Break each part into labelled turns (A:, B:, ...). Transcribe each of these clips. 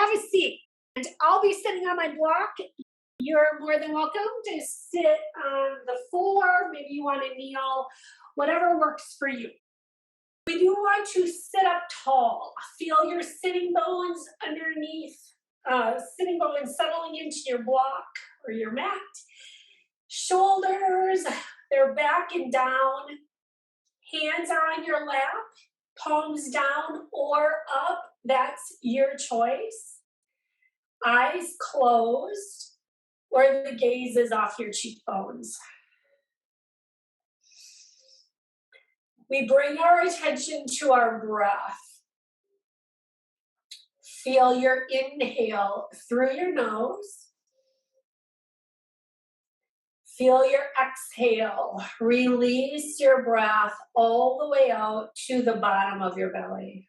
A: have a seat. And I'll be sitting on my block. You're more than welcome to sit on the floor. Maybe you want to kneel, whatever works for you. We do want to sit up tall. Feel your sitting bones underneath, sitting bones settling into your block or your mat. Shoulders, they're back and down. Hands are on your lap, palms down or up. That's your choice. Eyes closed, or the gaze is off your cheekbones. We bring our attention to our breath. Feel your inhale through your nose. Feel your exhale. Release your breath all the way out to the bottom of your belly.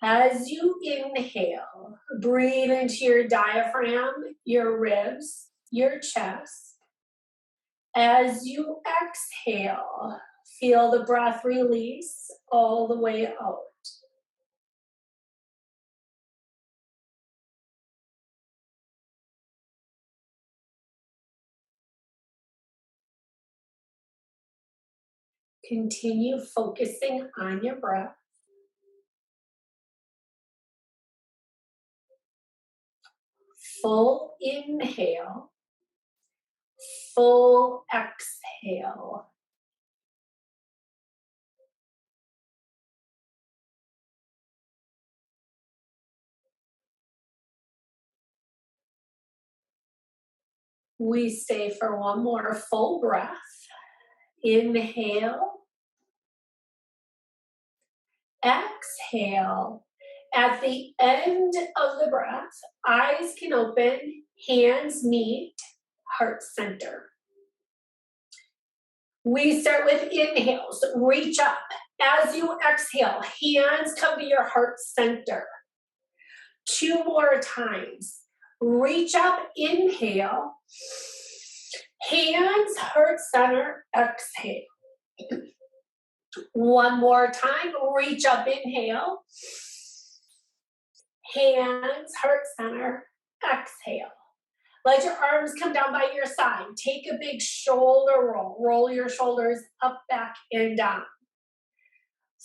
A: As you inhale, breathe into your diaphragm, your ribs, your chest. As you exhale, feel the breath release all the way out. Continue focusing on your breath. Full inhale, full exhale. We stay for one more full breath. Inhale, exhale. At the end of the breath, eyes can open, hands meet, heart center. We start with inhales. Reach up. As you exhale, hands come to your heart center. 2 more times. Reach up, inhale. Hands, heart center, exhale. 1 more time. Reach up, inhale. Hands, heart center, exhale. Let your arms come down by your side. Take a big shoulder roll. Roll your shoulders up, back, and down.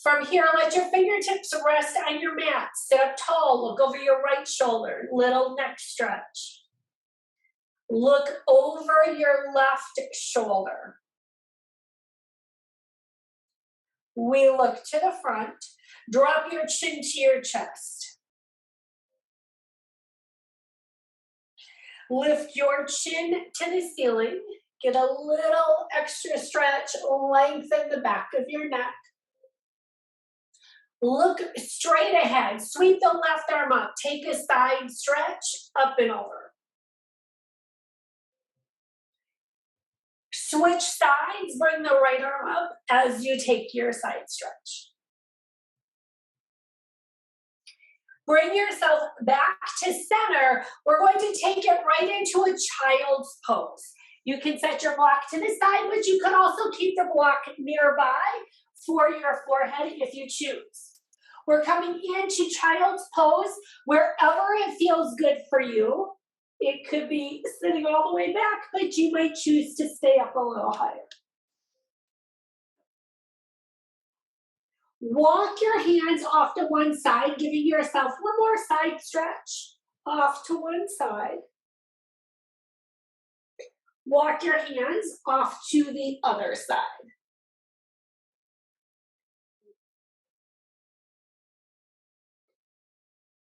A: From here, let your fingertips rest on your mat. Sit up tall. Look over your right shoulder. Little neck stretch. Look over your left shoulder. We look to the front. Drop your chin to your chest. Lift your chin to the ceiling. Get a little extra stretch. Lengthen the back of your neck. Look straight ahead. Sweep the left arm up. Take a side stretch, up and over. Switch sides. Bring the right arm up as you take your side stretch. Bring yourself back to center. We're going to take it right into a child's pose. You can set your block to the side, but you can also keep the block nearby for your forehead if you choose. We're coming into child's pose wherever it feels good for you. It could be sitting all the way back, but you might choose to stay up a little higher. Walk your hands off to one side, giving yourself one more side stretch. Off to one side. Walk your hands off to the other side.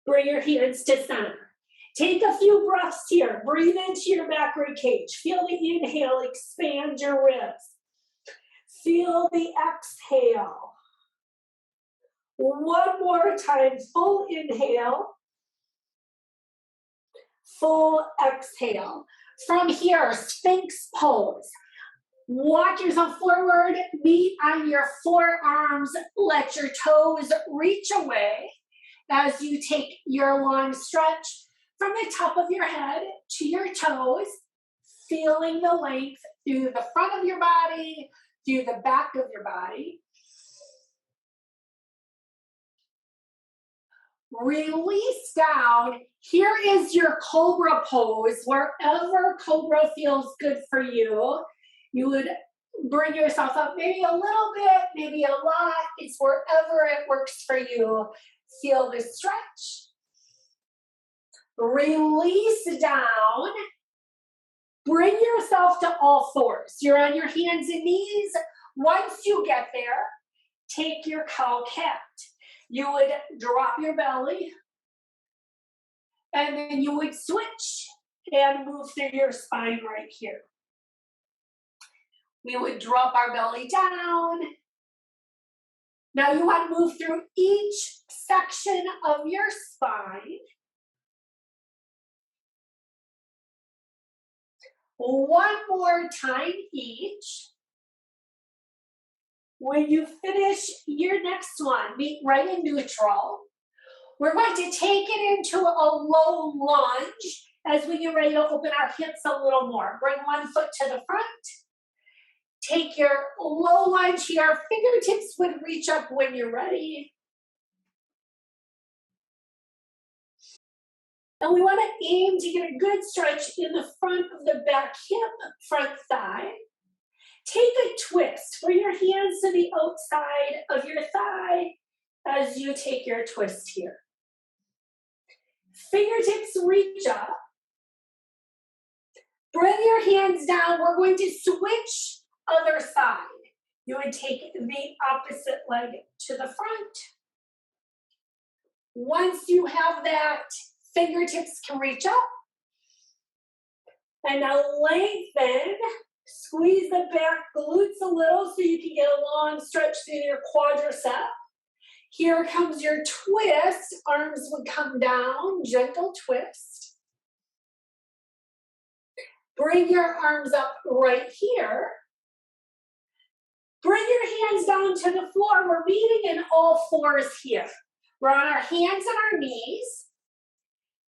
A: Bring your hands to center. Take a few breaths here. Breathe into your back rib cage. Feel the inhale, expand your ribs. Feel the exhale. One more time, full inhale, full exhale. From here, Sphinx pose. Walk yourself forward, meet on your forearms, let your toes reach away as you take your long stretch from the top of your head to your toes, feeling the length through the front of your body, through the back of your body. Release down. Here is your cobra pose. Wherever cobra feels good for you, you would bring yourself up maybe a little bit, maybe a lot. It's wherever it works for you. Feel the stretch. Release down. Bring yourself to all fours. You're on your hands and knees. Once you get there, take your cow cat. You would drop your belly, and then you would switch and move through your spine right here. We would drop our belly down. Now you want to move through each section of your spine. One more time each. When you finish your next one, meet right in neutral. We're going to take it into a low lunge as we get ready to open our hips a little more. Bring one foot to the front. Take your low lunge here. Fingertips would reach up when you're ready. And we want to aim to get a good stretch in the front of the back hip, front thigh. Take a twist. Bring your hands to the outside of your thigh as you take your twist here. Fingertips reach up. Bring your hands down. We're going to switch other side. You would take the opposite leg to the front. Once you have that, fingertips can reach up. And now lengthen. Squeeze the back glutes a little so you can get a long stretch through your quadricep. Here comes your twist. Arms would come down, gentle twist. Bring your arms up right here. Bring your hands down to the floor. We're meeting in all fours here. We're on our hands and our knees.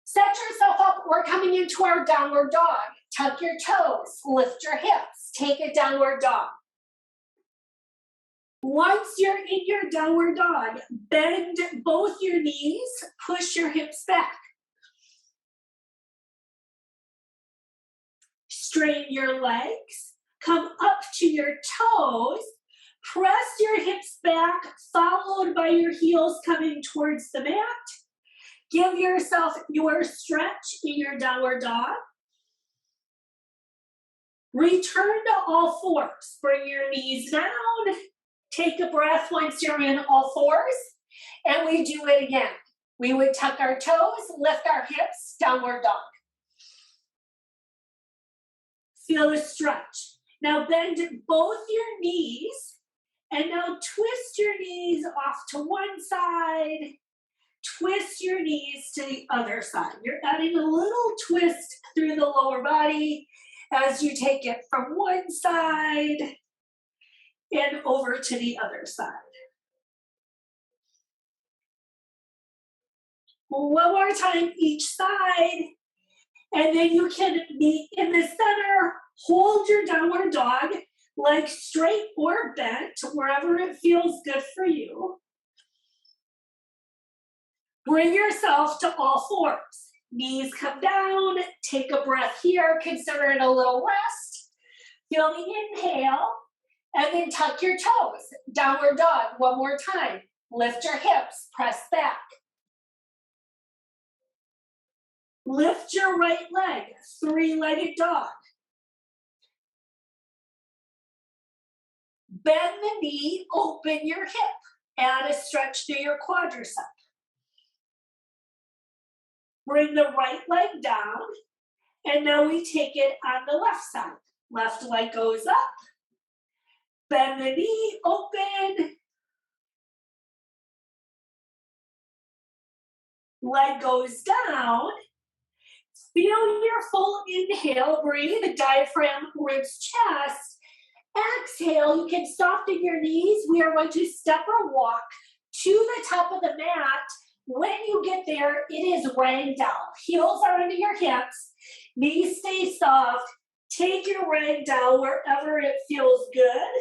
A: Set yourself up. We're coming into our downward dog. Tuck your toes, lift your hips, take a downward dog. Once you're in your downward dog, bend both your knees, push your hips back. Straighten your legs, come up to your toes, press your hips back, followed by your heels coming towards the mat. Give yourself your stretch in your downward dog. Return to all fours. Bring your knees down. Take a breath once you're in all fours. And we do it again. We would tuck our toes, lift our hips, downward dog. Feel the stretch. Now bend both your knees. And now twist your knees off to one side. Twist your knees to the other side. You're adding a little twist through the lower body as you take it from one side and over to the other side. One more time each side, and then you can be in the center, hold your downward dog, legs straight or bent, wherever it feels good for you. Bring yourself to all fours. Knees come down, take a breath here, consider it a little rest. Feel the inhale, and then tuck your toes. Downward dog, one more time. Lift your hips, press back. Lift your right leg, three-legged dog. Bend the knee, open your hip. Add a stretch through your quadricep. Bring the right leg down, and now we take it on the left side. Left leg goes up, bend the knee, open, leg goes down. Feel your full inhale, breathe, diaphragm, ribs, chest. Exhale, you can soften your knees. We are going to step or walk to the top of the mat. When you get there, it is ragdoll. Heels are under your hips, knees stay soft. Take your ragdoll wherever it feels good.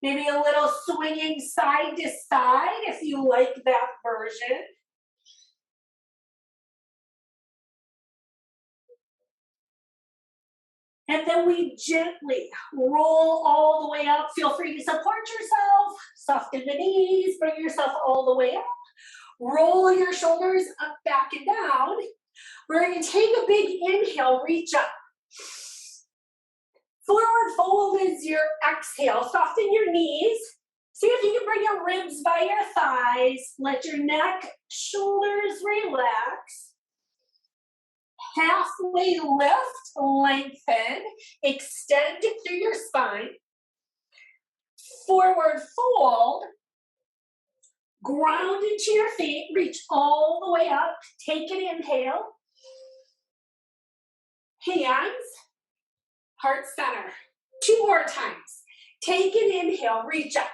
A: Maybe a little swinging side to side if you like that version. And then we gently roll all the way up. Feel free to support yourself. Soften the knees. Bring yourself all the way up. Roll your shoulders up, back, and down. We're going to take a big inhale. Reach up. Forward fold is your exhale. Soften your knees. See if you can bring your ribs by your thighs. Let your neck, shoulders relax. Halfway lift, lengthen, extend through your spine. Forward fold, ground into your feet, reach all the way up. Take an inhale. Hands, heart center. 2 more times. Take an inhale, reach up.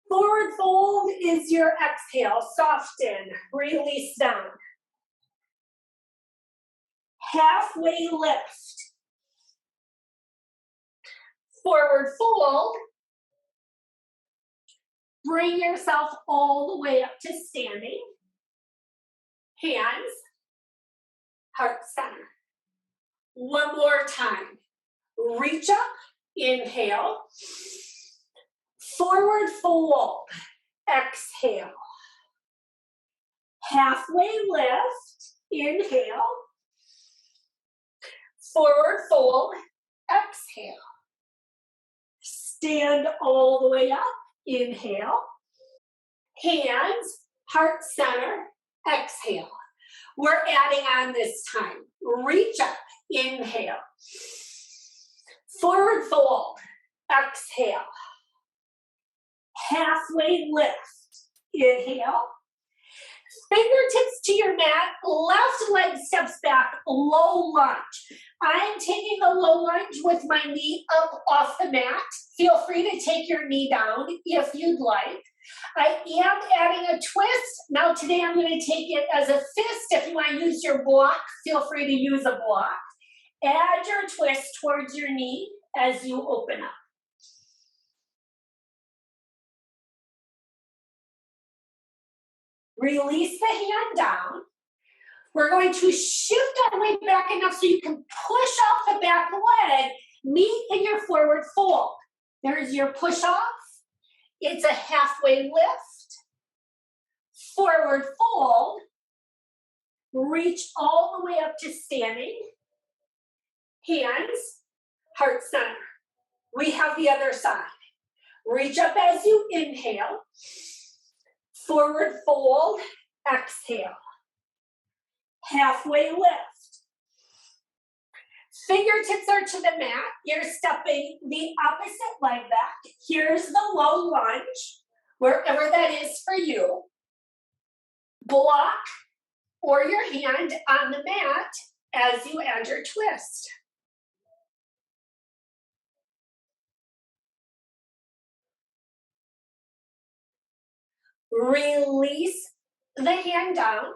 A: Forward fold is your exhale. Soften, release down. Halfway lift. Forward fold. Bring yourself all the way up to standing. Hands, heart center. One more time. Reach up, inhale. Forward fold, exhale. Halfway lift, inhale. Forward fold, exhale. Stand all the way up, inhale. Hands, heart center, exhale. We're adding on this time. Reach up, inhale. Forward fold, exhale. Halfway lift, inhale. Fingertips to your mat, left leg steps back, low lunge. I'm taking a low lunge with my knee up off the mat. Feel free to take your knee down if you'd like. I am adding a twist. Now today I'm going to take it as a fist. If you want to use your block, feel free to use a block. Add your twist towards your knee as you open up. Release the hand down. We're going to shift our weight back enough so you can push off the back leg, meet in your forward fold. There's your push off. It's a halfway lift. Forward fold. Reach all the way up to standing. Hands, heart center. We have the other side. Reach up as you inhale. Forward fold, exhale. Halfway lift. Fingertips are to the mat. You're stepping the opposite leg back. Here's the low lunge, wherever that is for you. Block or your hand on the mat as you add your twist. Release the hand down.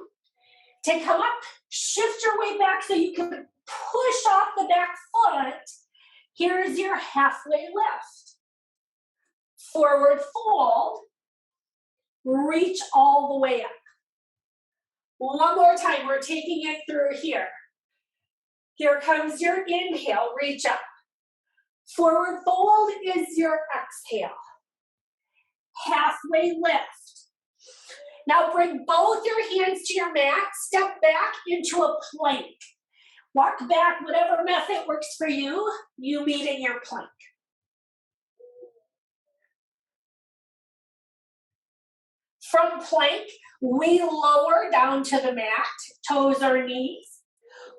A: To come up, shift your weight back so you can push off the back foot. Here's your halfway lift. Forward fold. Reach all the way up. One more time, we're taking it through here. Here comes your inhale, reach up. Forward fold is your exhale. Halfway lift. Now bring both your hands to your mat, step back into a plank. Walk back, whatever method works for you, you meet in your plank. From plank, we lower down to the mat, toes or knees.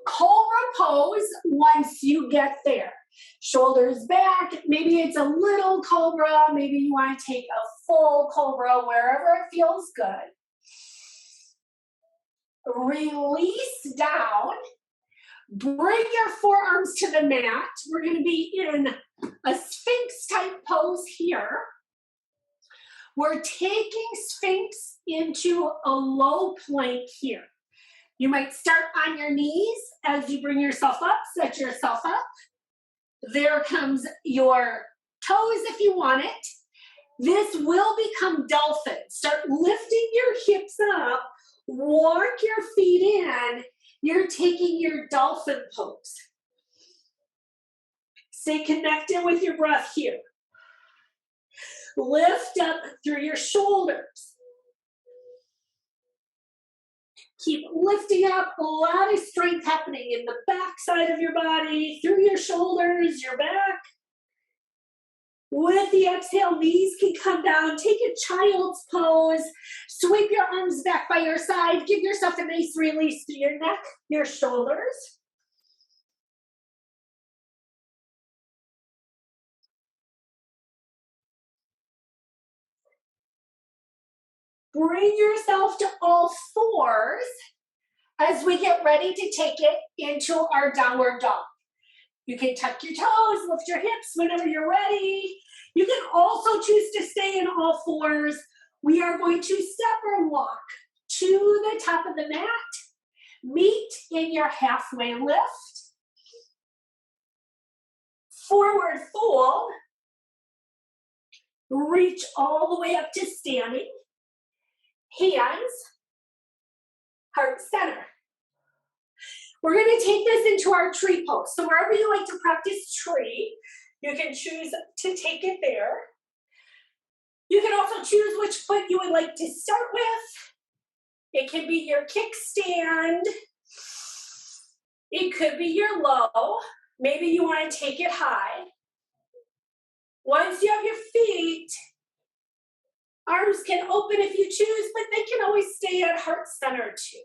A: Cobra pose once you get there. Shoulders back, maybe it's a little cobra, maybe you want to take a full cobra, wherever it feels good. Release down. Bring your forearms to the mat. We're going to be in a Sphinx type pose here. We're taking Sphinx into a low plank here. You might start on your knees as you bring yourself up, set yourself up. There comes your toes if you want it. This will become dolphin. Start lifting your hips up, walk your feet in. You're taking your dolphin pose. Stay connected with your breath here. Lift up through your shoulders. Keep lifting up, a lot of strength happening in the back side of your body, through your shoulders, your back. With the exhale, knees can come down. Take a child's pose. Sweep your arms back by your side. Give yourself a nice release to your neck, your shoulders. Bring yourself to all fours as we get ready to take it into our downward dog. You can tuck your toes, lift your hips whenever you're ready. You can also choose to stay in all fours. We are going to step or walk to the top of the mat. Meet in your halfway lift. Forward fold. Reach all the way up to standing. Hands, heart center. We're going to take this into our tree pose. So wherever you like to practice tree, you can choose to take it there. You can also choose which foot you would like to start with. It can be your kickstand. It could be your low. Maybe you want to take it high. Once you have your feet, arms can open if you choose, but they can always stay at heart center too.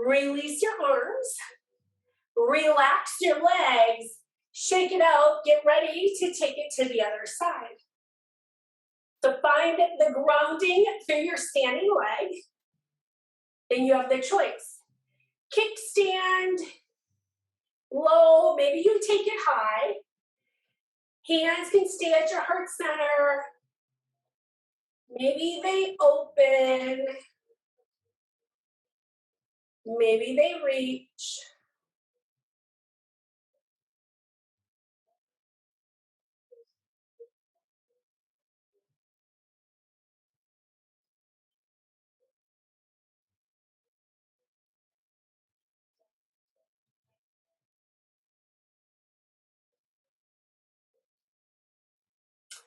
A: Release your arms, relax your legs, shake it out, get ready to take it to the other side. So find the grounding through your standing leg. Then you have the choice. Kickstand, low, maybe you take it high. Hands can stay at your heart center. Maybe they open. Maybe they reach.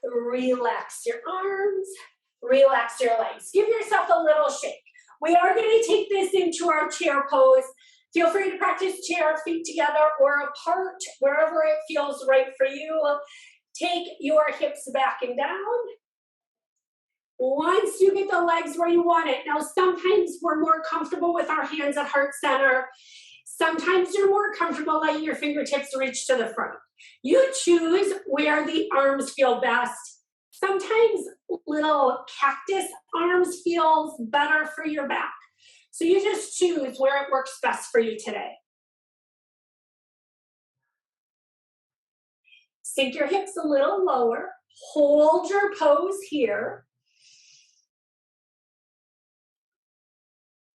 A: Relax your arms, relax your legs. Give yourself a little shake. We are going to take this into our chair pose. Feel free to practice chair, feet together or apart, wherever it feels right for you. Take your hips back and down. Once you get the legs where you want it. Now, sometimes we're more comfortable with our hands at heart center. Sometimes you're more comfortable letting your fingertips reach to the front. You choose where the arms feel best. Sometimes little cactus arms feels better for your back. So you just choose where it works best for you today. Sink your hips a little lower. Hold your pose here.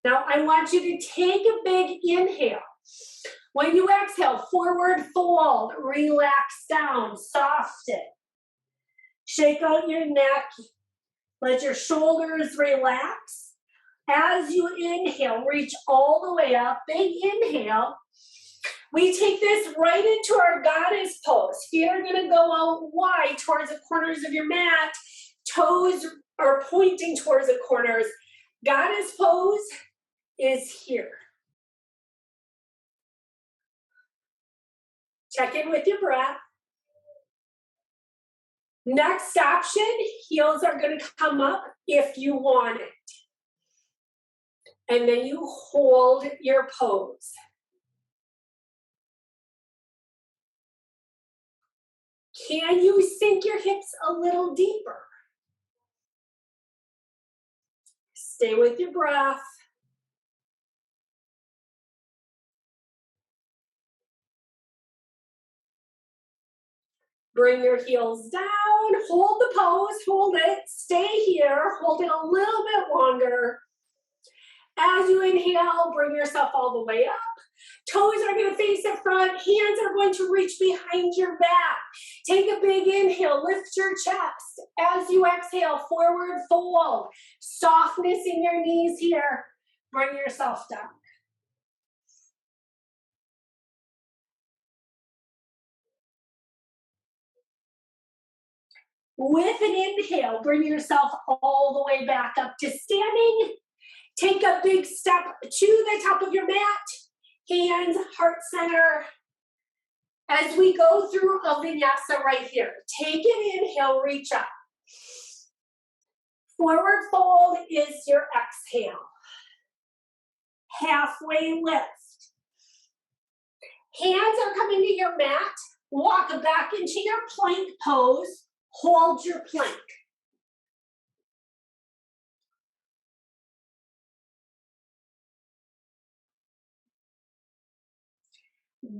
A: Now I want you to take a big inhale. When you exhale, forward fold, relax down, soften. Shake out your neck, let your shoulders relax. As you inhale, reach all the way up, big inhale. We take this right into our goddess pose. Feet are gonna go out wide towards the corners of your mat. Toes are pointing towards the corners. Goddess pose is here. Check in with your breath. Next option, heels are going to come up if you want it. And then you hold your pose. Can you sink your hips a little deeper? Stay with your breath. Bring your heels down, hold the pose, hold it, stay here, hold it a little bit longer. As you inhale, bring yourself all the way up. Toes are going to face the front, hands are going to reach behind your back. Take a big inhale, lift your chest. As you exhale, forward fold. Softness in your knees here. Bring yourself down. With an inhale, bring yourself all the way back up to standing. Take a big step to the top of your mat. Hands, heart center. As we go through a vinyasa right here, take an inhale, reach up. Forward fold is your exhale. Halfway lift. Hands are coming to your mat. Walk back into your plank pose. Hold your plank.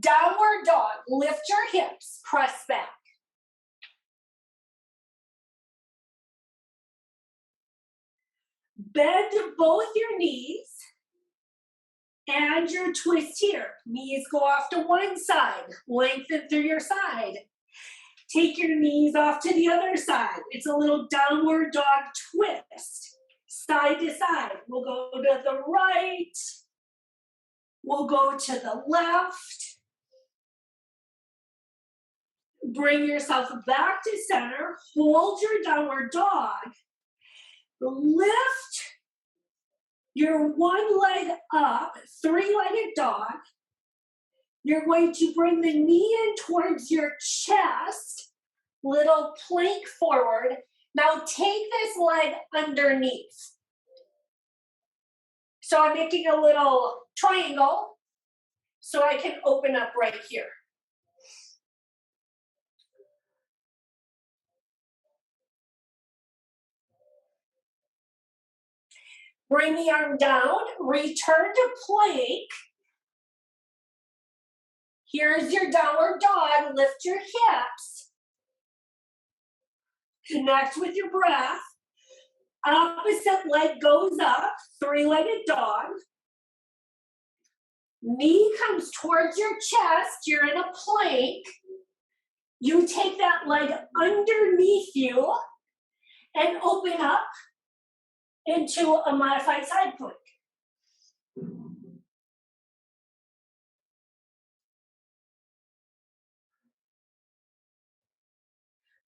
A: Downward dog. Lift your hips. Press back. Bend both your knees and your twist here. Knees go off to one side. Lengthen through your side. Take your knees off to the other side. It's a little downward dog twist. Side to side. We'll go to the right. We'll go to the left. Bring yourself back to center. Hold your downward dog. Lift your one leg up, three-legged dog. You're going to bring the knee in towards your chest, little plank forward. Now take this leg underneath. So I'm making a little triangle so I can open up right here. Bring the arm down, return to plank. Here's your downward dog, lift your hips. Connect with your breath. Opposite leg goes up, three-legged dog. Knee comes towards your chest, you're in a plank. You take that leg underneath you and open up into a modified side plank.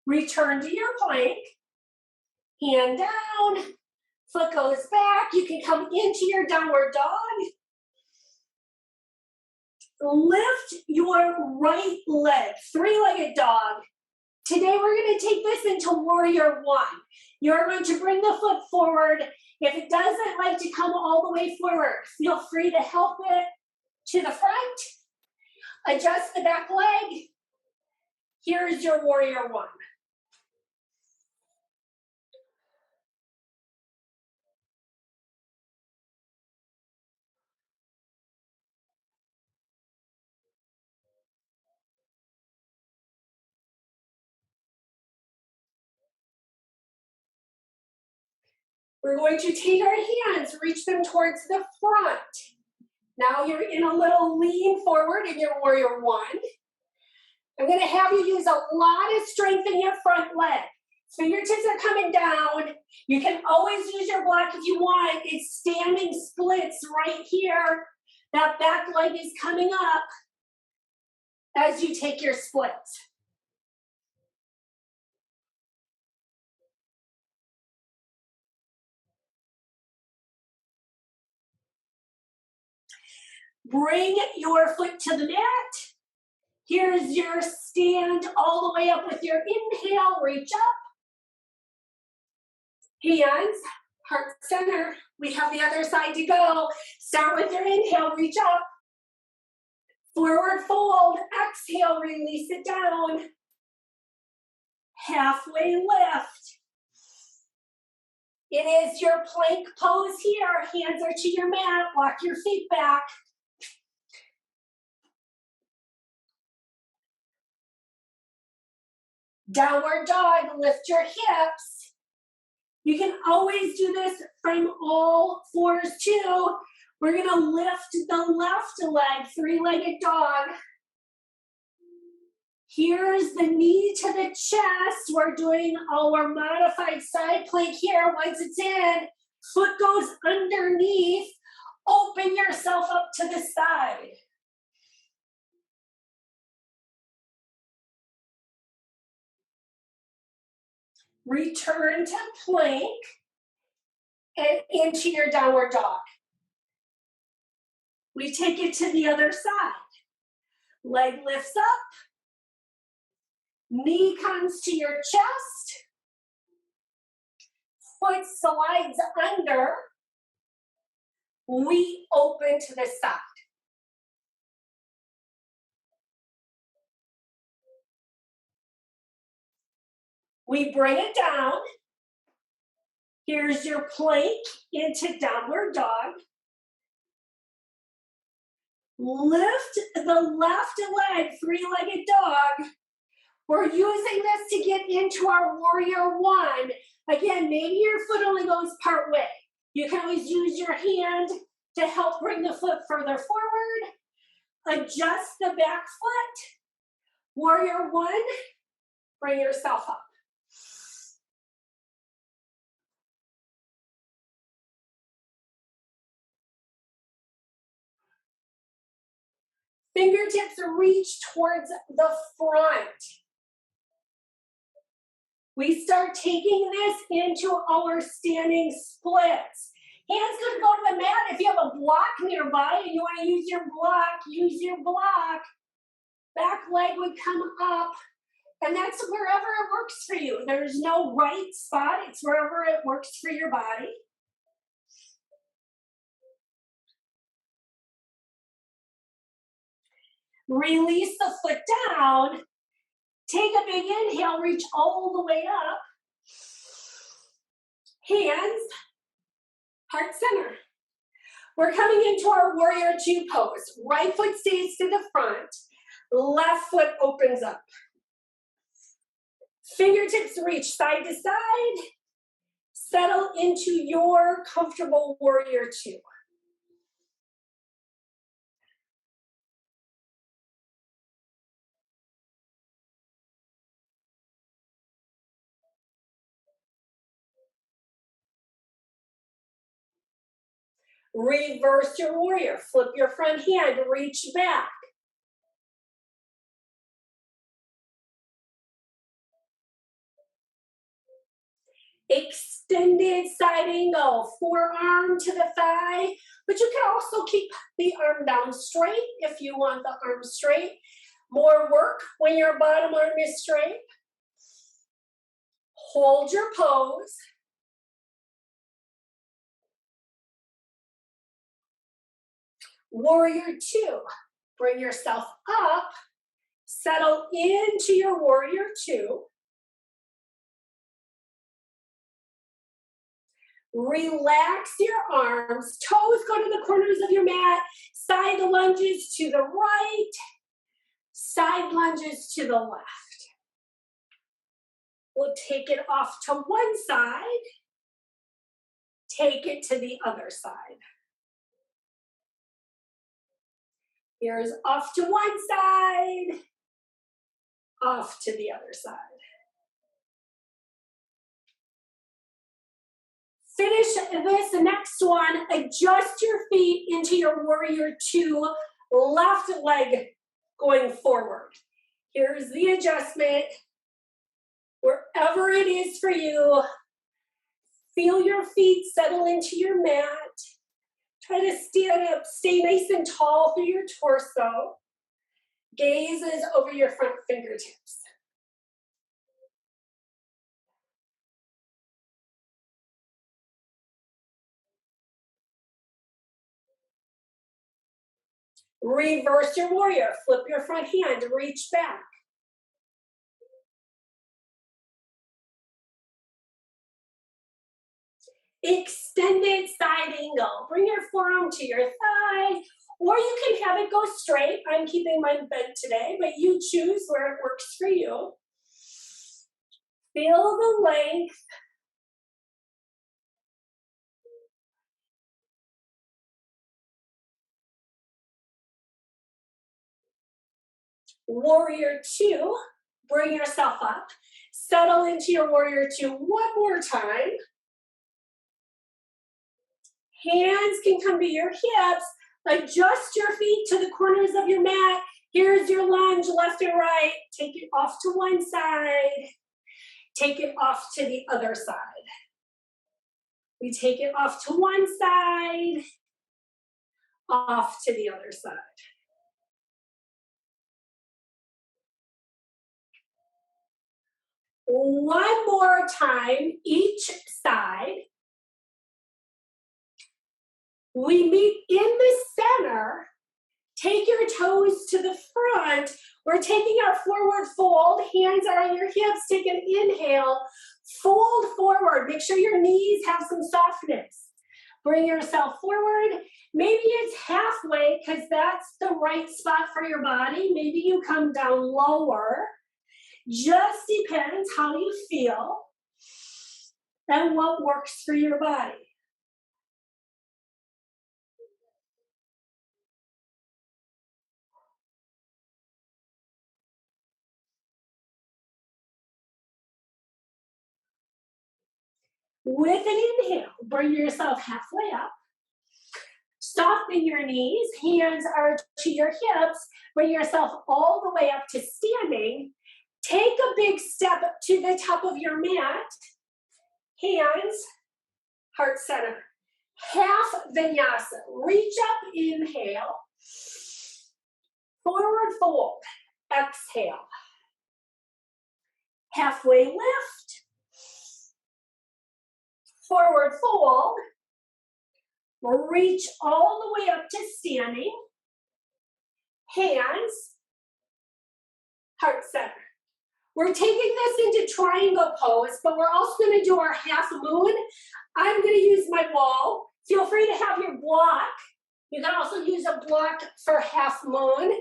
A: Return to your plank, hand down, foot goes back. You can come into your downward dog. Lift your right leg, three-legged dog. Today we're going to take this into warrior one. You're going to bring the foot forward. If it doesn't like to come all the way forward, feel free to help it to the front. Adjust the back leg. Here's your warrior one. We're going to take our hands, reach them towards the front. Now you're in a little lean forward in your warrior one. I'm going to have you use a lot of strength in your front leg. Fingertips are coming down. You can always use your block if you want. It's standing splits right here. That back leg is coming up as you take your splits. Bring your foot to the mat. Here's your stand all the way up with your inhale. Reach up. Hands, heart center. We have the other side to go. Start with your inhale. Reach up. Forward fold. Exhale. Release it down. Halfway lift. It is your plank pose here. Hands are to your mat. Walk your feet back. Downward dog, lift your hips. You can always do this from all fours too. We're gonna lift the left leg, three-legged dog. Here's the knee to the chest. We're doing our modified side plank here. Once it's in, foot goes underneath. Open yourself up to the side. Return to plank and into your downward dog. We take it to the other side. Leg lifts up. Knee comes to your chest. Foot slides under. We open to the side. We bring it down. Here's your plank into downward dog. Lift the left leg, three-legged dog. We're using this to get into our warrior one. Again, maybe your foot only goes part way. You can always use your hand to help bring the foot further forward. Adjust the back foot. Warrior one, bring yourself up. Fingertips reach towards the front. We start taking this into our standing splits. Hands could go to the mat. If you have a block nearby and you want to use your block, use your block. Back leg would come up, and that's wherever it works for you. There's no right spot. It's wherever it works for your body. Release the foot down. Take a big inhale, reach all the way up. Hands, heart center. We're coming into our warrior two pose. Right foot stays to the front. Left foot opens up. Fingertips reach side to side. Settle into your comfortable warrior two. Reverse your warrior. Flip your front hand, reach back. Extended side angle, forearm to the thigh, but you can also keep the arm down straight if you want the arm straight. More work when your bottom arm is straight. Hold your pose. Warrior two, bring yourself up, settle into your warrior two. Relax your arms, toes go to the corners of your mat, side lunges to the right, side lunges to the left. We'll take it off to one side, take it to the other side. Here's off to one side, off to the other side. Finish this next one, adjust your feet into your warrior two, left leg going forward. Here's the adjustment. Wherever it is for you, feel your feet settle into your mat. Try to stand up, stay nice and tall through your torso. Gazes over your front fingertips. Reverse your warrior, flip your front hand, reach back. Extended side angle. Bring your forearm to your thigh, or you can have it go straight. I'm keeping mine bent today, but you choose where it works for you. Feel the length. Warrior two, bring yourself up. Settle into your warrior two one more time. Hands can come to your hips. Adjust your feet to the corners of your mat. Here's your lunge, left and right. Take it off to one side. Take it off to the other side. We take it off to one side, off to the other side. One more time, each side. We meet in the center. Take your toes to the front. We're taking our forward fold. Hands are on your hips. Take an inhale. Fold forward. Make sure your knees have some softness. Bring yourself forward. Maybe it's halfway because that's the right spot for your body. Maybe you come down lower. Just depends how you feel and what works for your body. With an inhale, bring yourself halfway up. Soften your knees, hands are to your hips. Bring yourself all the way up to standing. Take a big step to the top of your mat. Hands, heart center. Half vinyasa. Reach up, inhale. Forward fold, exhale. Halfway lift. Forward fold. Reach all the way up to standing. Hands, heart center. We're taking this into triangle pose, but we're also going to do our half moon. I'm going to use my wall. Feel free to have your block. You can also use a block for half moon,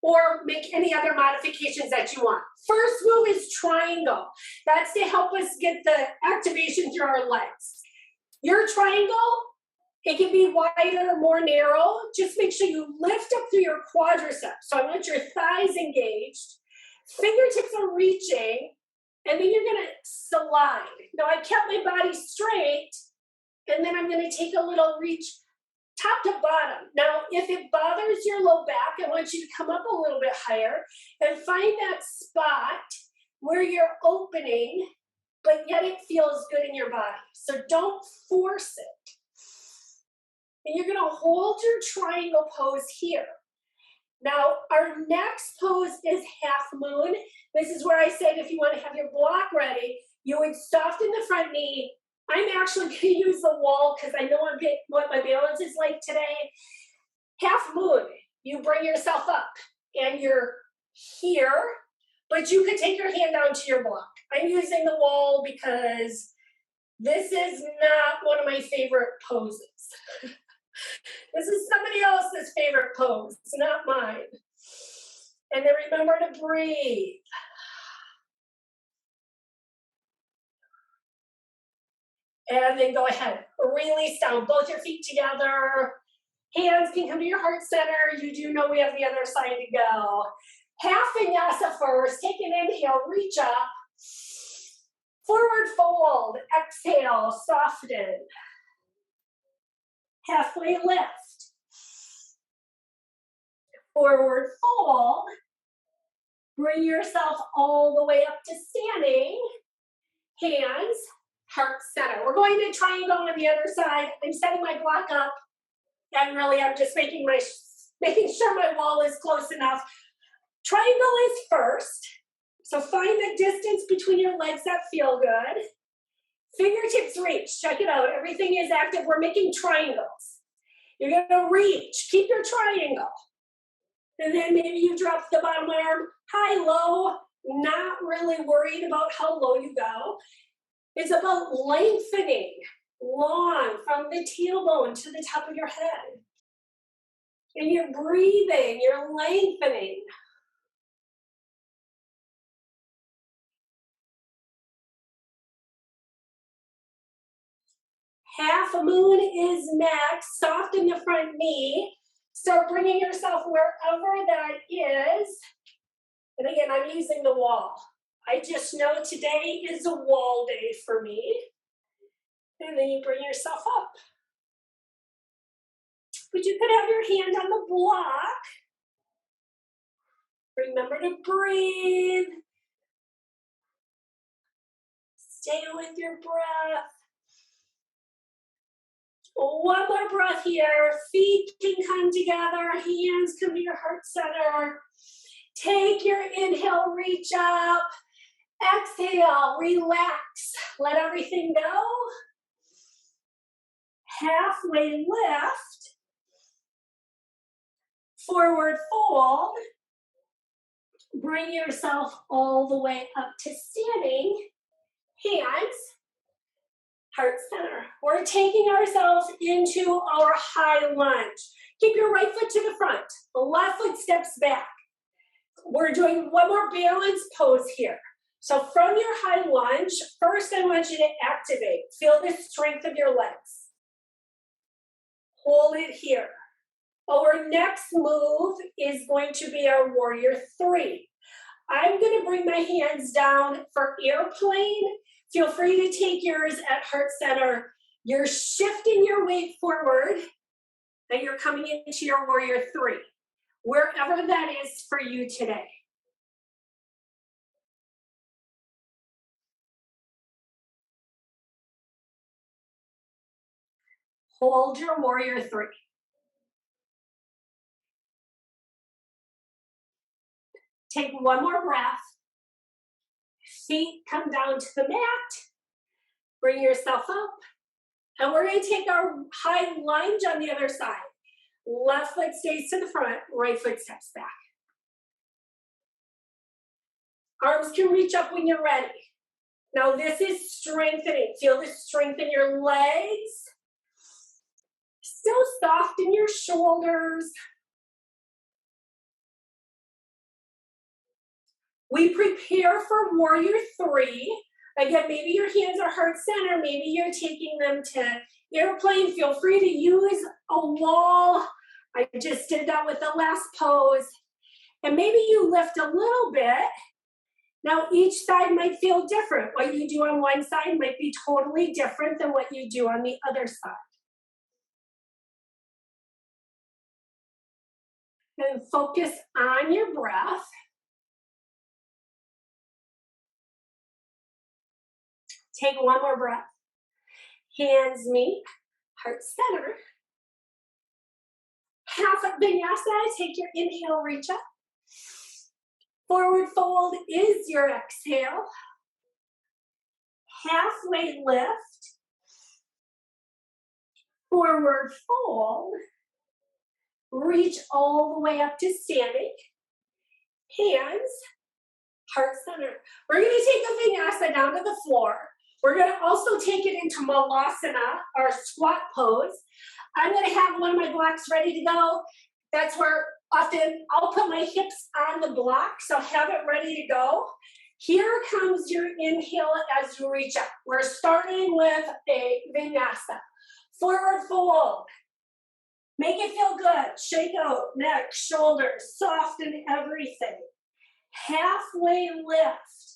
A: or make any other modifications that you want. First move is triangle. That's to help us get the activation through our legs. Your triangle, it can be wider, more narrow. Just make sure you lift up through your quadriceps. So I want your thighs engaged. Fingertips are reaching, and then you're gonna slide. Now I kept my body straight, and then I'm gonna take a little reach top to bottom. Now, if it bothers your low back, I want you to come up a little bit higher and find that spot where you're opening, but yet it feels good in your body. So don't force it. And you're gonna hold your triangle pose here. Now, our next pose is half moon. This is where I said if you want to have your block ready, you would soften the front knee. I'm actually going to use the wall because I know what my balance is like today. Half moon, you bring yourself up and you're here, but you could take your hand down to your block. I'm using the wall because this is not one of my favorite poses. This is somebody else's favorite pose, not mine. And then remember to breathe. And then go ahead, release down, both your feet together. Hands can come to your heart center. You do know we have the other side to go. Half vinyasa first. Take an inhale, reach up. Forward fold, exhale, soften. Halfway lift. Forward fold. Bring yourself all the way up to standing. Hands, heart center. We're going to triangle on the other side. I'm setting my block up, and really I'm just making sure my wall is close enough. Triangle is first. So find the distance between your legs that feel good. Fingertips reach. Check it out. Everything is active. We're making triangles. You're going to reach. Keep your triangle. And then maybe you drop the bottom arm high, low. Not really worried about how low you go. It's about lengthening long from the tailbone to the top of your head. And you're breathing, you're lengthening. Half moon is next. Soften the front knee. Start bringing yourself wherever that is. And again, I'm using the wall. I just know today is a wall day for me. And then you bring yourself up. But you could have your hand on the block. Remember to breathe. Stay with your breath. One more breath here. Feet can come together. Hands come to your heart center. Take your inhale, reach up. Exhale, relax. Let everything go. Halfway lift. Forward fold. Bring yourself all the way up to standing. Hands, heart center. We're taking ourselves into our high lunge. Keep your right foot to the front. The left foot steps back. We're doing one more balance pose here. So from your high lunge, first I want you to activate. Feel the strength of your legs. Hold it here. Our next move is going to be our warrior three. I'm going to bring my hands down for airplane. Feel free to take yours at heart center. You're shifting your weight forward and you're coming into your warrior three, wherever that is for you today. Hold your warrior three. Take one more breath. Feet come down to the mat. Bring yourself up. And we're going to take our high lunge on the other side. Left foot stays to the front, right foot steps back. Arms can reach up when you're ready. Now this is strengthening. Feel the strength in your legs. Still soft in your shoulders. We prepare for warrior three. Again, maybe your hands are heart center. Maybe you're taking them to airplane. Feel free to use a wall. I just did that with the last pose. And maybe you lift a little bit. Now each side might feel different. What you do on one side might be totally different than what you do on the other side. And focus on your breath. Take one more breath. Hands meet, heart center. Half of vinyasa, take your inhale, reach up. Forward fold is your exhale. Halfway lift. Forward fold. Reach all the way up to standing. Hands, heart center. We're going to take the vinyasa down to the floor. We're going to also take it into malasana, our squat pose. I'm going to have one of my blocks ready to go. That's where often I'll put my hips on the block, so have it ready to go. Here comes your inhale as you reach up. We're starting with a vinyasa. Forward fold. Make it feel good. Shake out neck, shoulders, soften everything. Halfway lift.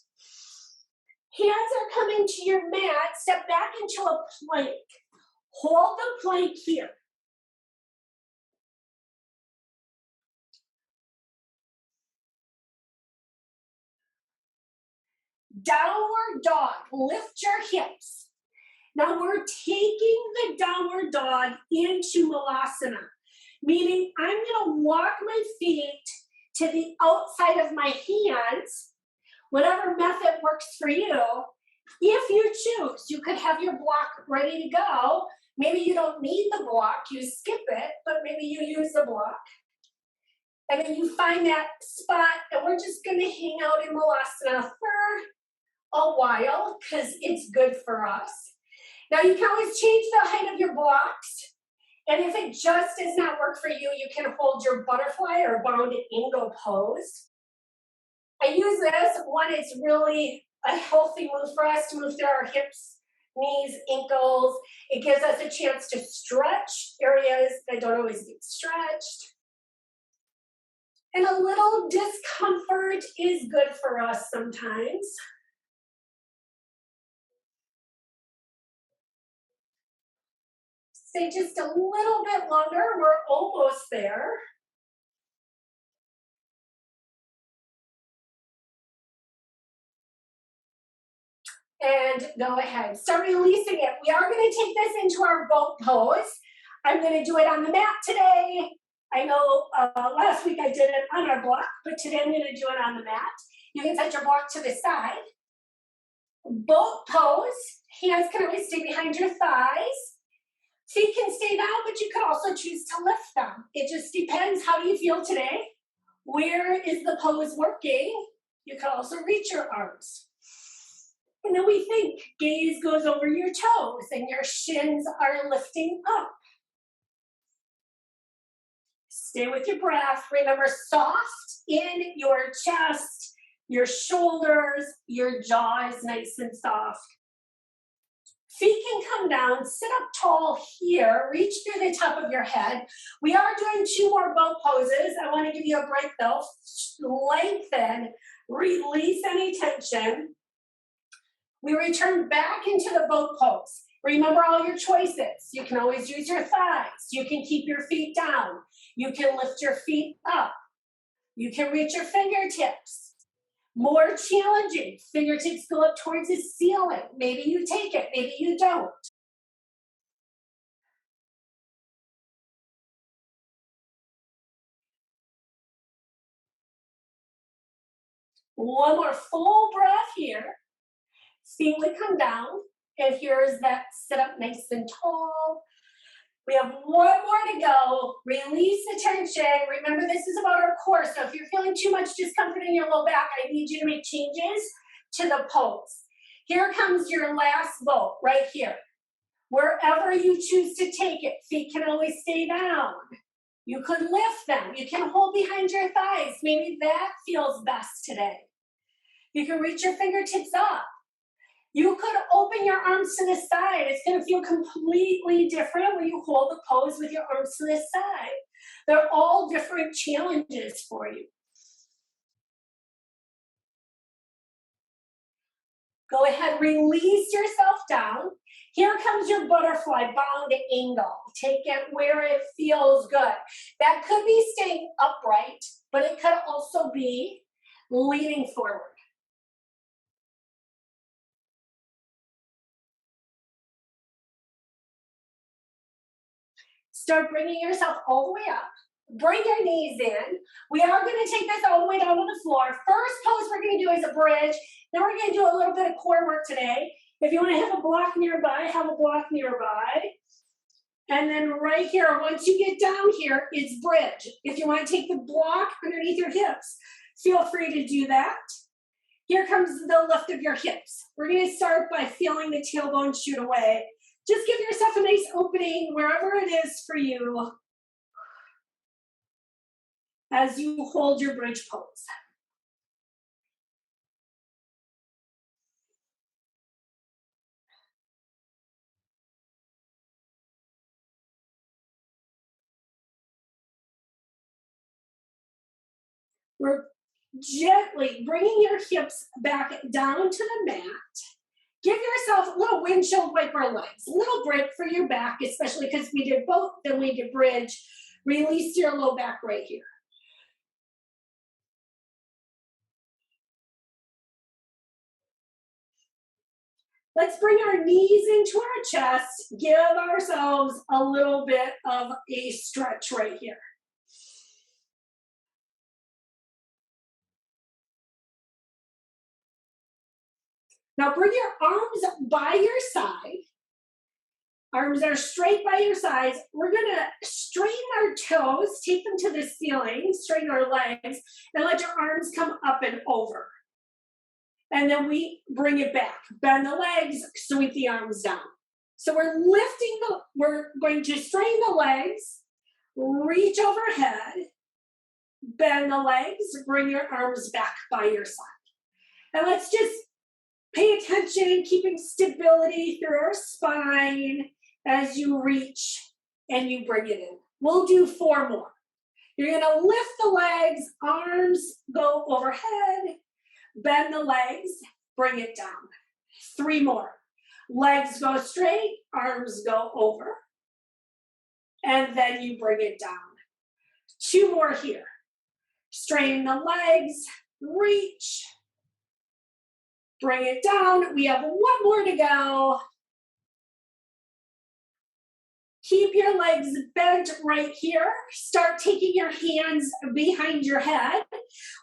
A: Hands are coming to your mat. Step back into a plank. Hold the plank here. Downward dog. Lift your hips. Now we're taking the downward dog into malasana, meaning I'm going to walk my feet to the outside of my hands. Whatever method works for you. If you choose, you could have your block ready to go. Maybe you don't need the block, you skip it, but maybe you use the block. And then you find that spot, and we're just going to hang out in malasana for a while because it's good for us. Now you can always change the height of your blocks. And if it just does not work for you, you can hold your butterfly or bound angle pose. I use this when it's really a healthy move for us to move through our hips knees, ankles. It gives us a chance to stretch areas that don't always get stretched. And a little discomfort is good for us sometimes. Stay just a little bit longer. We're almost there. And go ahead, start releasing it. We are going to take this into our boat pose. I'm going to do it on the mat today. I know last week I did it on our block, but today I'm going to do it on the mat. You can set your block to the side. Boat pose, hands can always stay behind your thighs. Feet can stay down, but you could also choose to lift them. It just depends. How do you feel today? Where is the pose working? You can also reach your arms. And then we think, gaze goes over your toes and your shins are lifting up. Stay with your breath. Remember, soft in your chest, your shoulders, your jaw is nice and soft. Feet can come down, sit up tall here, reach through the top of your head. We are doing 2 more boat poses. I want to give you a break though. Lengthen, release any tension. We return back into the boat pose. Remember all your choices. You can always use your thighs. You can keep your feet down. You can lift your feet up. You can reach your fingertips. More challenging, fingertips go up towards the ceiling. Maybe you take it, maybe you don't. One more full breath here. Feet would come down, and here's that sit up nice and tall. We have one more to go. Release the tension. Remember, this is about our core, so if you're feeling too much discomfort in your low back, I need you to make changes to the pose. Here comes your last boat, right here. Wherever you choose to take it, feet can always stay down. You could lift them. You can hold behind your thighs. Maybe that feels best today. You can reach your fingertips up. You could open your arms to the side. It's going to feel completely different when you hold the pose with your arms to the side. They're all different challenges for you. Go ahead, release yourself down. Here comes your butterfly bound angle. Take it where it feels good. That could be staying upright, but it could also be leaning forward. Start bringing yourself all the way up. Bring your knees in. We are going to take this all the way down to the floor. First pose we're going to do is a bridge. Then we're going to do a little bit of core work today. If you want to have a block nearby, have a block nearby. And then right here, once you get down here, it's bridge. If you want to take the block underneath your hips, feel free to do that. Here comes the lift of your hips. We're going to start by feeling the tailbone shoot away. Just give yourself a nice opening wherever it is for you as you hold your bridge pose. We're gently bringing your hips back down to the mat. Give yourself a little windshield wiper legs, a little break for your back, especially because we did both, then we did bridge. Release your low back right here. Let's bring our knees into our chest. Give ourselves a little bit of a stretch right here. Now bring your arms by your side. Arms are straight by your sides. We're gonna straighten our toes, take them to the ceiling, straighten our legs, and let your arms come up and over. And then we bring it back. Bend the legs, sweep the arms down. So we're going to straighten the legs, reach overhead, bend the legs, bring your arms back by your side. And let's just Pay attention, keeping stability through our spine as you reach and you bring it in. We'll do 4 more. You're gonna lift the legs, arms go overhead, bend the legs, bring it down. 3 more. Legs go straight, arms go over, and then you bring it down. 2 more here. Straighten the legs, reach, bring it down. We have 1 more to go. Keep your legs bent right here. Start taking your hands behind your head.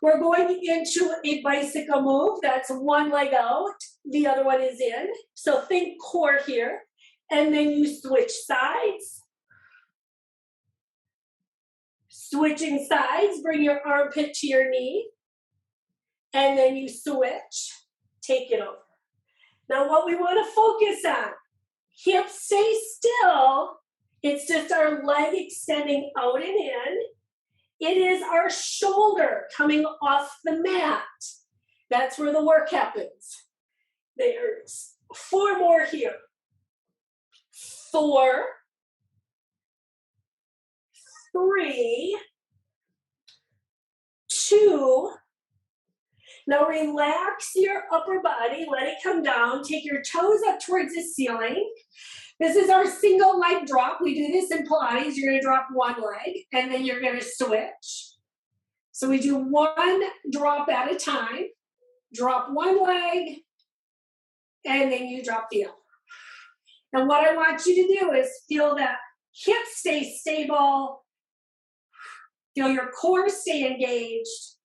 A: We're going into a bicycle move. That's 1 leg out, the other one is in. So think core here. And then you switch sides. Switching sides, bring your armpit to your knee. And then you switch, take it over. Now what we want to focus on, hips stay still. It's just our leg extending out and in. It is our shoulder coming off the mat. That's where the work happens. There's 4 more here. 4, 3, 2. Now relax your upper body, let it come down. Take your toes up towards the ceiling. This is our single leg drop. We do this in Pilates. You're gonna drop 1 leg and then you're gonna switch. So we do 1 drop at a time. Drop 1 leg and then you drop the other. And what I want you to do is feel that hips stay stable. Feel your core stay engaged.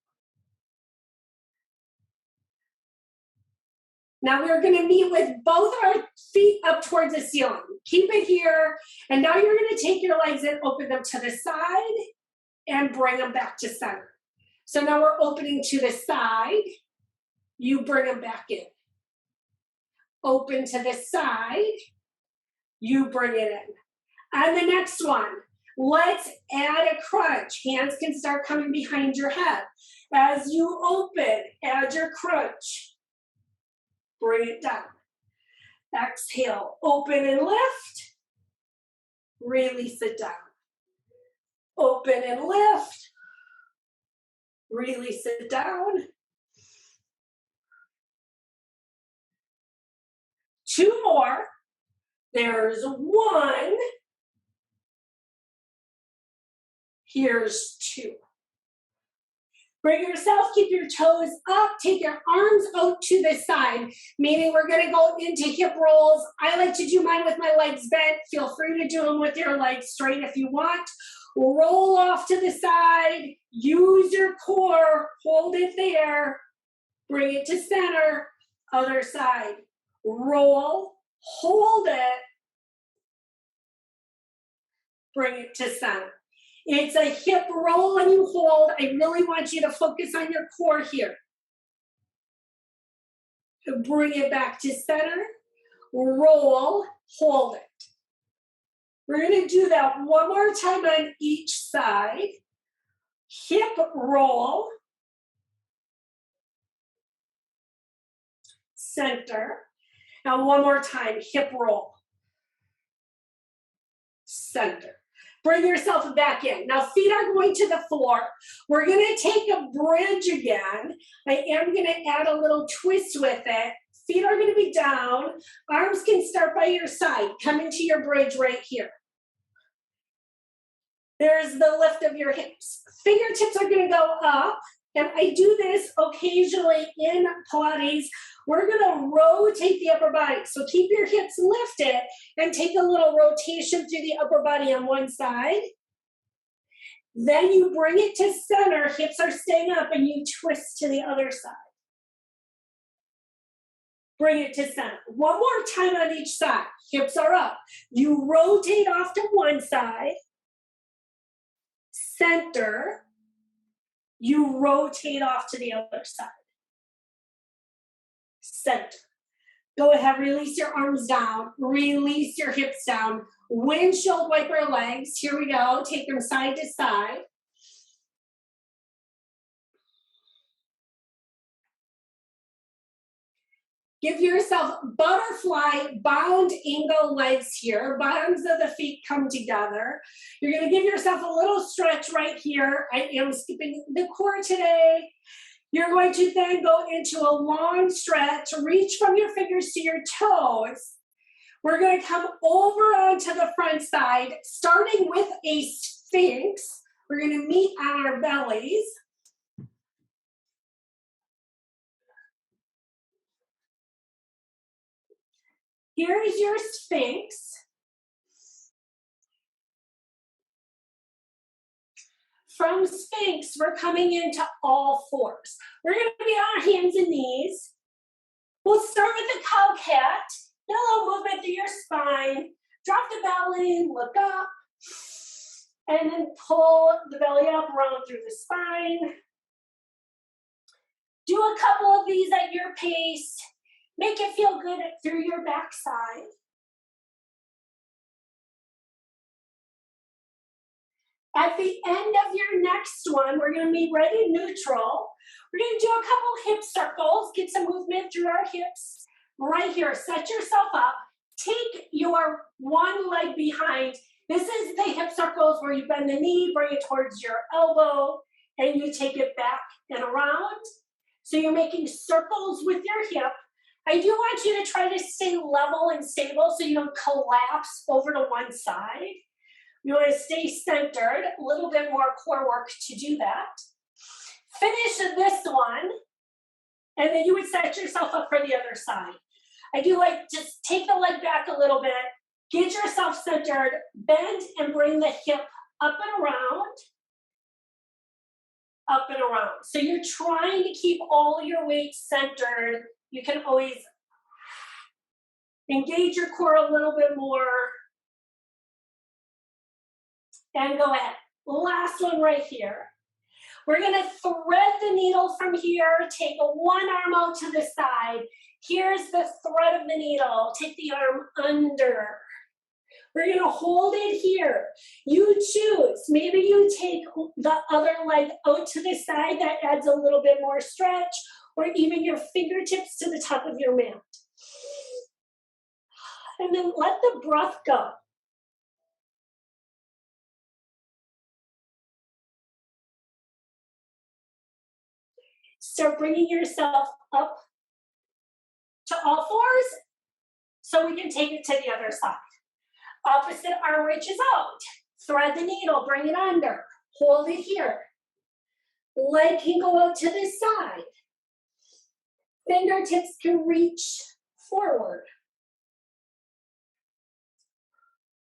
A: Now we're going to meet with both our feet up towards the ceiling. Keep it here. And now you're going to take your legs and open them to the side and bring them back to center. So now we're opening to the side. You bring them back in. Open to the side. You bring it in. And the next one, let's add a crunch. Hands can start coming behind your head. As you open, add your crunch. Bring it down. Exhale, open and lift. Release it down. Open and lift. Release it down. 2 more. There's 1. Here's 2. Bring yourself, keep your toes up, take your arms out to the side, meaning we're gonna go into hip rolls. I like to do mine with my legs bent. Feel free to do them with your legs straight if you want. Roll off to the side, use your core, hold it there, bring it to center, other side. Roll, hold it, bring it to center. It's a hip roll and you hold. I really want you to focus on your core here. Bring it back to center. Roll, hold it. We're going to do that 1 more time on each side. Hip roll. Center. Now 1 more time, hip roll. Center. Bring yourself back in. Now feet are going to the floor. We're going to take a bridge again. I am going to add a little twist with it. Feet are going to be down. Arms can start by your side. Come into your bridge right here. There's the lift of your hips. Fingertips are going to go up. And I do this occasionally in Pilates. We're going to rotate the upper body. So keep your hips lifted and take a little rotation through the upper body on one side. Then you bring it to center. Hips are staying up and you twist to the other side. Bring it to center. 1 more time on each side. Hips are up. You rotate off to one side. Center. You rotate off to the other side. Center. Go ahead, release your arms down, release your hips down, windshield wiper legs. Here we go, take them side to side. Give yourself butterfly bound angle legs here. Bottoms of the feet come together. You're going to give yourself a little stretch right here. I am skipping the core today. You're going to then go into a long stretch. Reach from your fingers to your toes. We're going to come over onto the front side, starting with a sphinx. We're going to meet on our bellies. Here is your sphinx. From sphinx, we're coming into all fours. We're going to be on our hands and knees. We'll start with the cow cat. A little movement through your spine. Drop the belly, look up, and then pull the belly up, round through the spine. Do a couple of these at your pace. Make it feel good through your backside. At the end of your next one, we're going to be right in neutral. We're going to do a couple hip circles, get some movement through our hips. Right here, set yourself up. Take your one leg behind. This is the hip circles where you bend the knee, bring it towards your elbow, and you take it back and around. So you're making circles with your hip. I do want you to try to stay level and stable so you don't collapse over to one side. You want to stay centered, a little bit more core work to do that. Finish this one, and then you would set yourself up for the other side. I do like just take the leg back a little bit, get yourself centered, bend and bring the hip up and around, up and around. So you're trying to keep all your weight centered. You can always engage your core a little bit more. And go ahead. Last one right here. We're going to thread the needle from here. Take one arm out to the side. Here's the thread of the needle. Take the arm under. We're going to hold it here. You choose. Maybe you take the other leg out to the side. That adds a little bit more stretch. Or even your fingertips to the top of your mat. And then let the breath go. Start bringing yourself up to all fours so we can take it to the other side. Opposite arm reaches out. Thread the needle, bring it under. Hold it here. Leg can go out to the side. Fingertips can reach forward.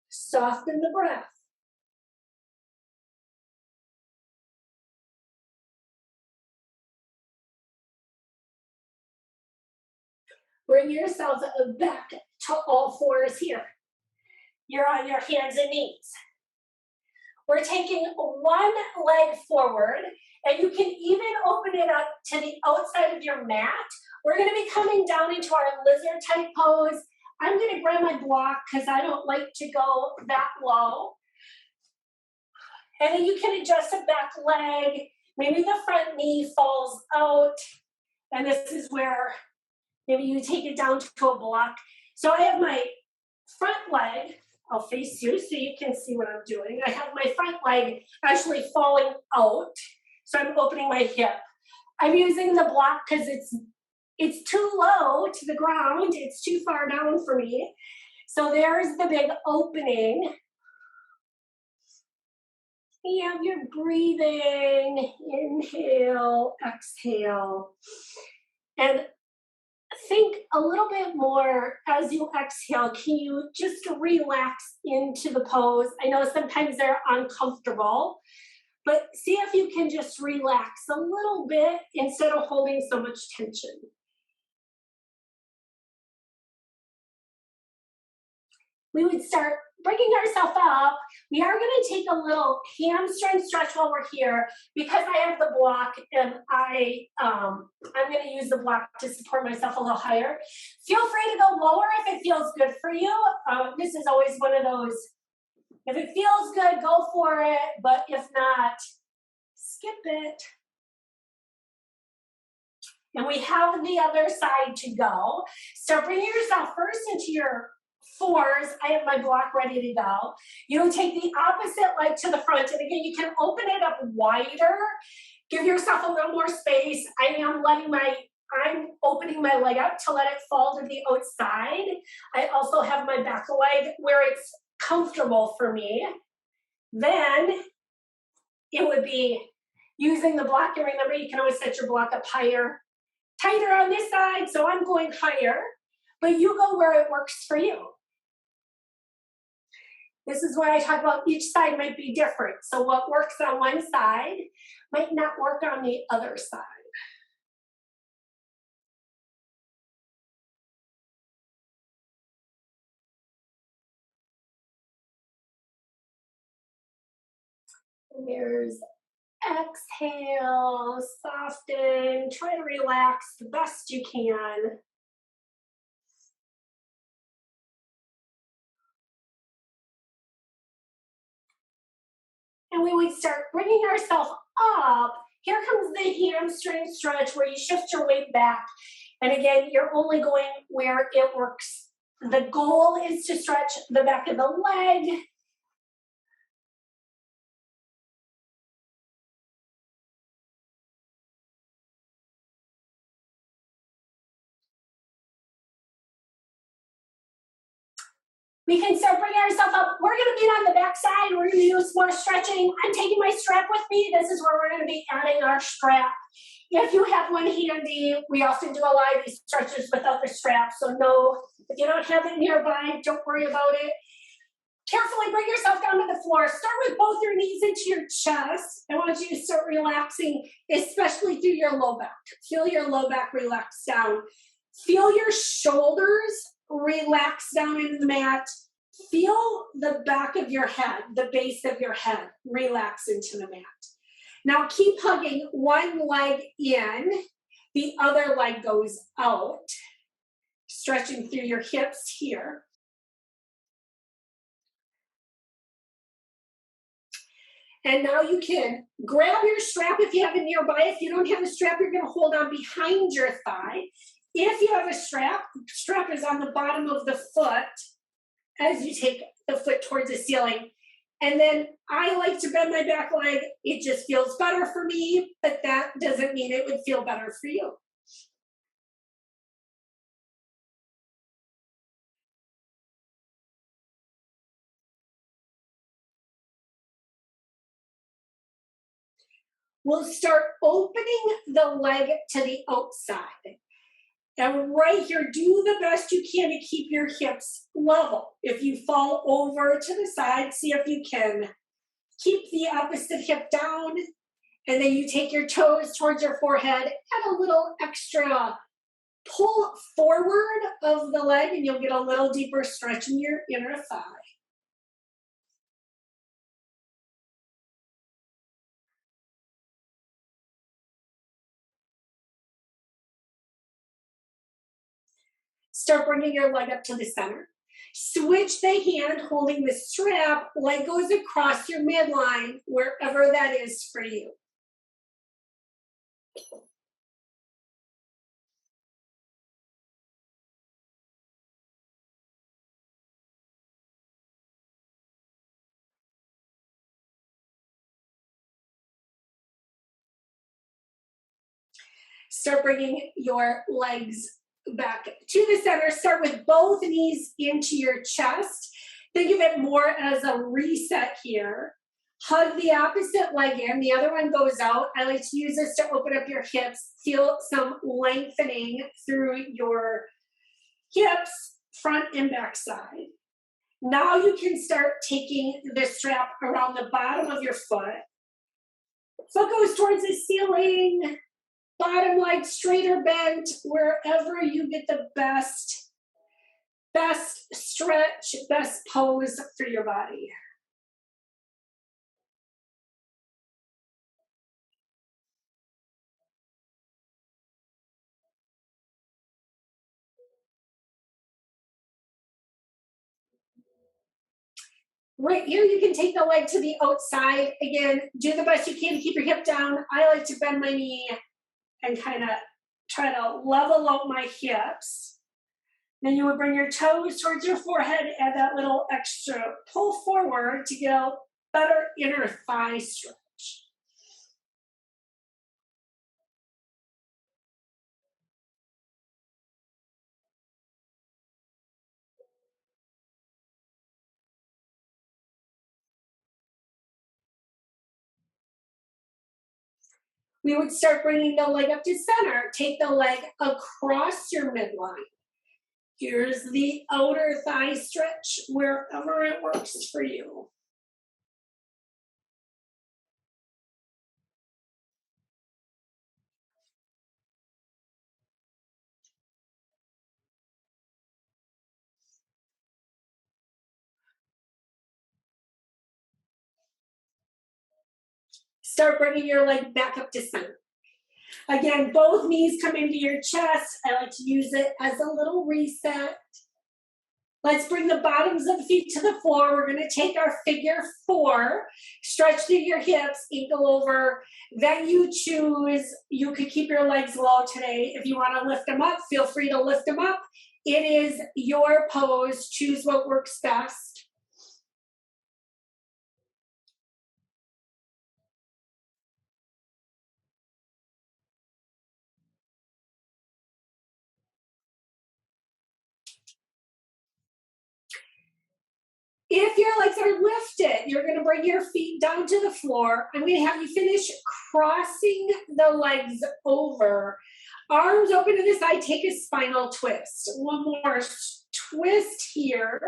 A: Soften the breath. Bring yourselves back to all fours here. You're on your hands and knees. We're taking one leg forward, and you can even open it up to the outside of your mat. We're going to be coming down into our lizard type pose. I'm going to grab my block because I don't like to go that low. And then you can adjust a back leg. Maybe the front knee falls out. And this is where maybe you take it down to a block. So I have my front leg. I'll face you so you can see what I'm doing. I have my front leg actually falling out. So I'm opening my hip. I'm using the block because it's too low to the ground. It's too far down for me. So there's the big opening. You have your breathing. Inhale, exhale. And think a little bit more as you exhale. Can you just relax into the pose? I know sometimes they're uncomfortable, but see if you can just relax a little bit instead of holding so much tension. We would start bringing ourselves up. We are going to take a little hamstring stretch while we're here because I have the block and I'm going to use the block to support myself a little higher. Feel free to go lower if it feels good for you. This is always one of those, if it feels good, go for it. But if not, skip it. And we have the other side to go. Start bringing yourself first into your fours. I have my block ready to go. You take the opposite leg to the front. And again, you can open it up wider. Give yourself a little more space. I'm opening my leg up to let it fall to the outside. I also have my back leg where it's comfortable for me. Then it would be using the block. And remember, you can always set your block up higher, tighter on this side. So I'm going higher, but you go where it works for you. This is why I talk about each side might be different. So what works on one side might not work on the other side. And there's exhale, soften, try to relax the best you can. And we would start bringing ourselves up. Here comes the hamstring stretch where you shift your weight back. And again, you're only going where it works. The goal is to stretch the back of the leg. We can start bringing ourselves up. We're going to be on the back side. We're going to do some more stretching. I'm taking my strap with me. This is where we're going to be adding our strap. If you have one handy, we often do a lot of these stretches without the strap. So no, if you don't have it nearby, don't worry about it. Carefully bring yourself down to the floor. Start with both your knees into your chest. I want you to start relaxing, especially through your low back. Feel your low back relax down. Feel your shoulders relax down into the mat. Feel the back of your head, the base of your head, relax into the mat. Now keep hugging one leg in, the other leg goes out, stretching through your hips here. And now you can grab your strap if you have it nearby. If you don't have a strap, you're going to hold on behind your thigh. If you have a strap, strap is on the bottom of the foot as you take the foot towards the ceiling. And then I like to bend my back leg. It just feels better for me, but that doesn't mean it would feel better for you. We'll start opening the leg to the outside. And right here, do the best you can to keep your hips level. If you fall over to the side, see if you can keep the opposite hip down. And then you take your toes towards your forehead, add a little extra pull forward of the leg, and you'll get a little deeper stretch in your inner thigh. Start bringing your leg up to the center. Switch the hand holding the strap, leg goes across your midline, wherever that is for you. Start bringing your legs back to the center. Start with both knees into your chest. Think of it more as a reset here. Hug the opposite leg in, the other one goes out. I like to use this to open up your hips. Feel some lengthening through your hips, front and back side. Now you can start taking the strap around the bottom of your foot. Foot goes towards the ceiling. Bottom leg straight or bent, wherever you get the best stretch, best pose for your body. Right here, you can take the leg to the outside. Again, do the best you can to keep your hip down. I like to bend my knee and kind of try to level out my hips. Then you would bring your toes towards your forehead, add that little extra pull forward to get a better inner thigh stretch. We would start bringing the leg up to center. Take the leg across your midline. Here's the outer thigh stretch wherever it works for you. Start bringing your leg back up to center. Again, both knees come into your chest. I like to use it as a little reset. Let's bring the bottoms of the feet to the floor. We're going to take our figure 4. Stretch through your hips, ankle over. Then you choose, you could keep your legs low today. If you want to lift them up, feel free to lift them up. It is your pose. Choose what works best. If your legs are lifted, you're going to bring your feet down to the floor. I'm going to have you finish crossing the legs over. Arms open to the side, take a spinal twist. One more twist here.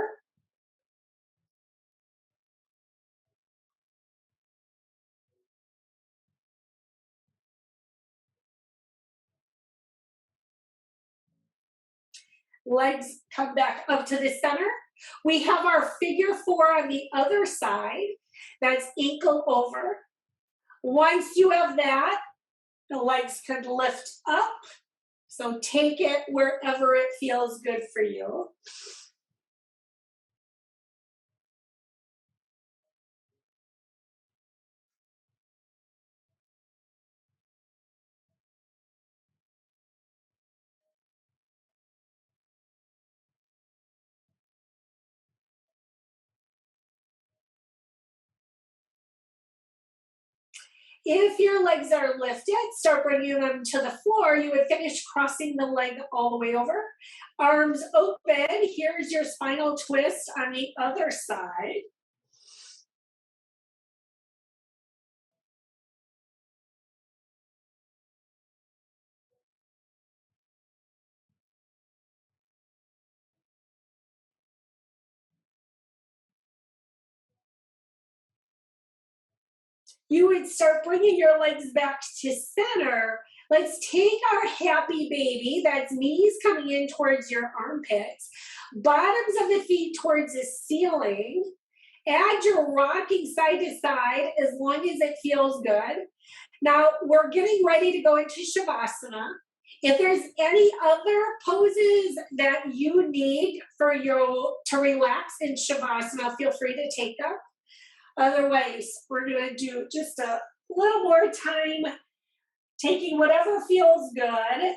A: Legs come back up to the center. We have our figure 4 on the other side. That's ankle over. Once you have that, the legs can lift up. So take it wherever it feels good for you. If your legs are lifted, start bringing them to the floor. You would finish crossing the leg all the way over. Arms open. Here's your spinal twist on the other side. You would start bringing your legs back to center. Let's take our happy baby, that's knees coming in towards your armpits, bottoms of the feet towards the ceiling. Add your rocking side to side as long as it feels good. Now we're getting ready to go into Shavasana. If there's any other poses that you need for you to relax in Shavasana, feel free to take them. Otherwise, we're going to do just a little more time taking whatever feels good.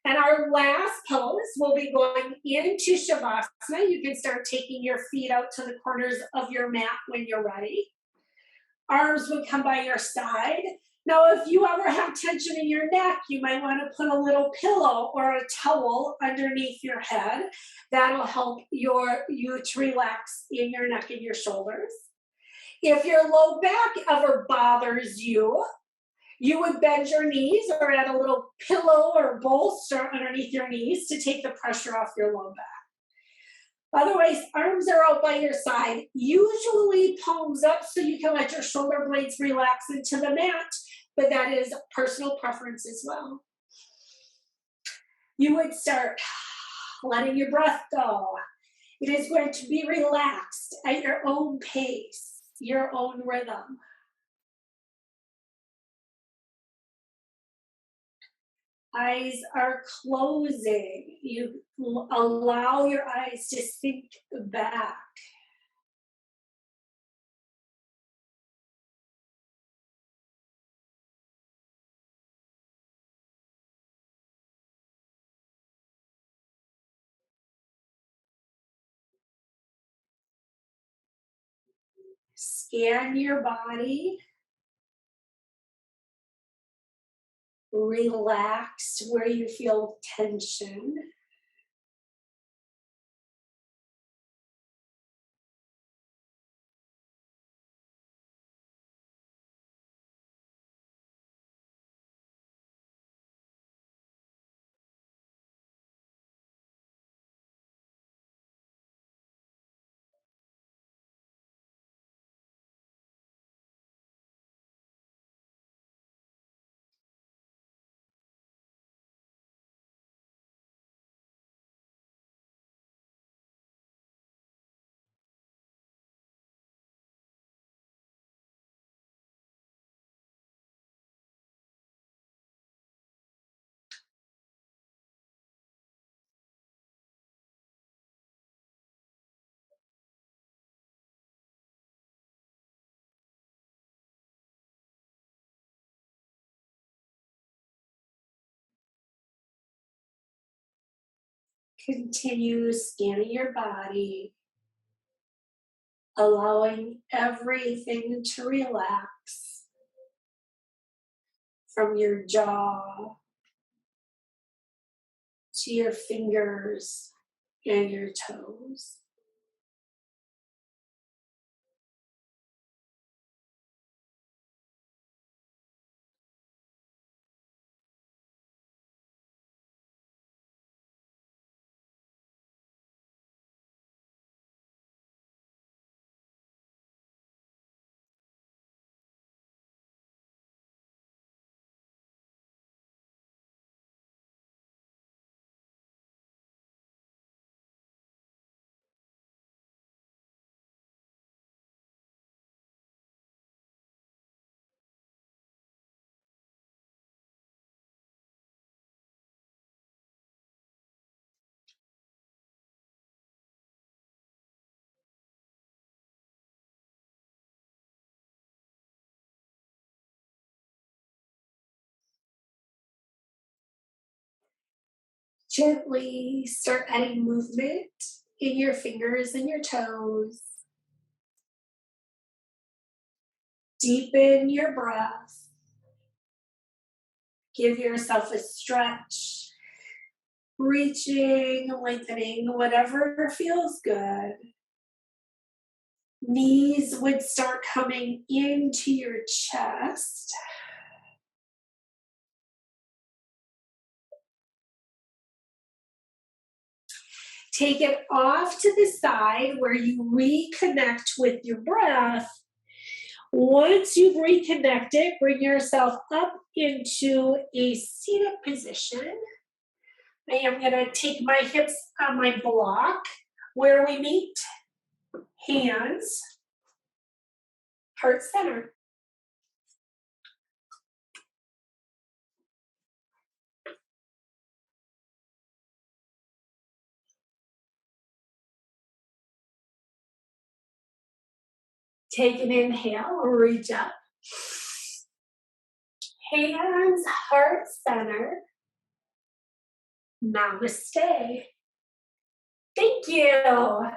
A: And our last pose will be going into Shavasana. You can start taking your feet out to the corners of your mat when you're ready. Arms would come by your side. Now, if you ever have tension in your neck, you might want to put a little pillow or a towel underneath your head. That'll help you to relax in your neck and your shoulders. If your low back ever bothers you, you would bend your knees or add a little pillow or bolster underneath your knees to take the pressure off your low back. Otherwise, arms are out by your side, usually palms up so you can let your shoulder blades relax into the mat, but that is personal preference as well. You would start letting your breath go. It is going to be relaxed at your own pace, your own rhythm. Eyes are closing. You allow your eyes to sink back. Scan your body. Relax where you feel tension. Continue scanning your body, allowing everything to relax from your jaw to your fingers and your toes. Gently start adding movement in your fingers and your toes. Deepen your breath. Give yourself a stretch, reaching, lengthening, whatever feels good. Knees would start coming into your chest. Take it off to the side where you reconnect with your breath. Once you've reconnected, bring yourself up into a seated position. I am going to take my hips on my block where we meet. Hands, heart center. Take an inhale, reach up. Hands, heart center. Namaste. Thank you.